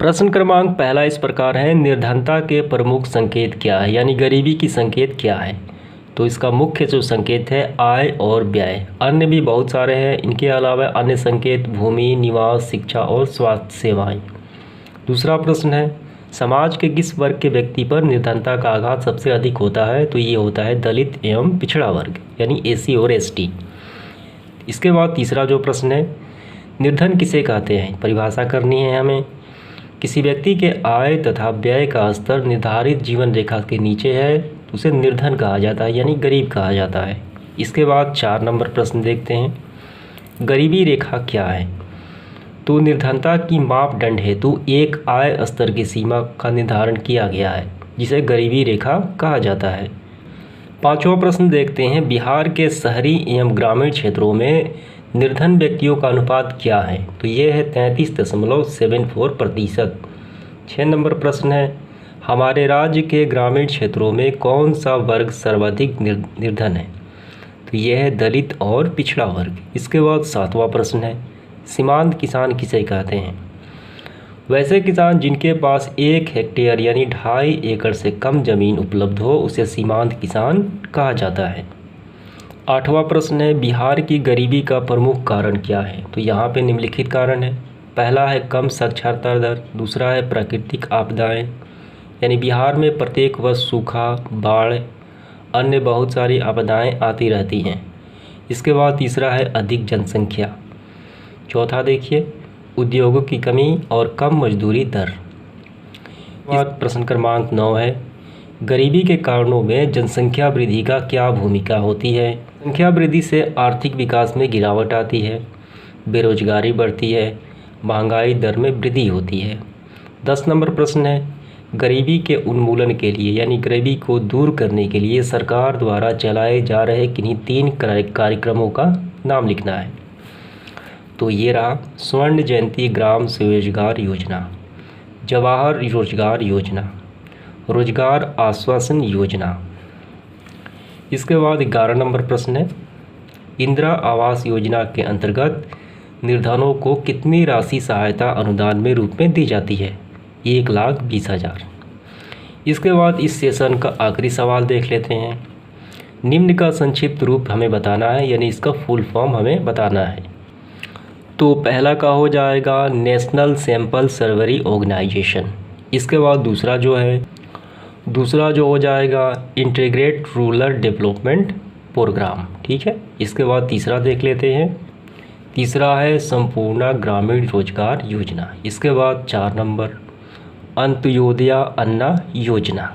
प्रश्न क्रमांक पहला इस प्रकार है, निर्धनता के प्रमुख संकेत क्या है, यानी गरीबी की संकेत क्या है। तो इसका मुख्य जो संकेत है आय और व्यय। अन्य भी बहुत सारे हैं, इनके अलावा अन्य संकेत भूमि, निवास, शिक्षा और स्वास्थ्य सेवाएं। दूसरा प्रश्न है, समाज के किस वर्ग के व्यक्ति पर निर्धनता का आघात सबसे अधिक होता है। तो ये होता है दलित एवं पिछड़ा वर्ग, यानी एसी और एसटी। इसके बाद तीसरा जो प्रश्न है, निर्धन किसे कहते हैं, परिभाषा करनी है हमें। किसी व्यक्ति के आय तथा व्यय का स्तर निर्धारित जीवन रेखा के नीचे है तो उसे निर्धन कहा जाता है, यानी गरीब कहा जाता है। इसके बाद 4 नंबर प्रश्न देखते हैं, गरीबी रेखा क्या है। तो निर्धनता की मापदंड हेतु एक आय स्तर की सीमा का निर्धारण किया गया है, जिसे गरीबी रेखा कहा जाता है। 5वां प्रश्न देखते हैं, बिहार के शहरी एवं ग्रामीण क्षेत्रों में निर्धन व्यक्तियों का अनुपात क्या है। तो ये है 33.74%। 6 नंबर प्रश्न है, हमारे राज्य के ग्रामीण क्षेत्रों में कौन सा वर्ग सर्वाधिक निर्धन है। तो यह है दलित और पिछड़ा वर्ग। इसके बाद 7वां प्रश्न है, सीमांत किसान किसे कहते हैं। वैसे किसान जिनके पास 1 हेक्टेयर यानी 2.5 एकड़ से कम जमीन उपलब्ध हो उसे सीमांत किसान कहा जाता है। 8वां प्रश्न है, बिहार की गरीबी का प्रमुख कारण क्या है। तो यहाँ पे निम्नलिखित कारण है। पहला है कम साक्षरता दर, दूसरा है प्राकृतिक आपदाएं, यानी बिहार में प्रत्येक वर्ष सूखा, बाढ़, अन्य बहुत सारी आपदाएं आती रहती हैं। इसके बाद तीसरा है अधिक जनसंख्या। चौथा देखिए, उद्योगों की कमी और कम मजदूरी दर। प्रश्न क्रमांक 9 है, गरीबी के कारणों में जनसंख्या वृद्धि का क्या भूमिका होती है। संख्या वृद्धि से आर्थिक विकास में गिरावट आती है, बेरोजगारी बढ़ती है, महंगाई दर में वृद्धि होती है। 10 नंबर प्रश्न है, गरीबी के उन्मूलन के लिए यानी गरीबी को दूर करने के लिए सरकार द्वारा चलाए जा रहे किन्हीं 3 कार्यक्रमों का नाम लिखना है। तो ये रहा, स्वर्ण जयंती ग्राम स्वरोजगार योजना, जवाहर रोजगार योजना, रोजगार आश्वासन योजना। इसके बाद 11 नंबर प्रश्न है, इंदिरा आवास योजना के अंतर्गत निर्धनों को कितनी राशि सहायता अनुदान में रूप में दी जाती है। 1,20,000। इसके बाद इस सेशन का आखिरी सवाल देख लेते हैं, निम्न का संक्षिप्त रूप हमें बताना है, यानी इसका फुल फॉर्म हमें बताना है। तो पहला का हो जाएगा नेशनल सैंपल सर्वरी ऑर्गेनाइजेशन। इसके बाद दूसरा जो हो जाएगा इंटीग्रेट रूरल डेवलपमेंट प्रोग्राम, ठीक है। इसके बाद तीसरा देख लेते हैं, तीसरा है संपूर्ण ग्रामीण रोजगार योजना। इसके बाद 4 नंबर अंत्योदय अन्न योजना।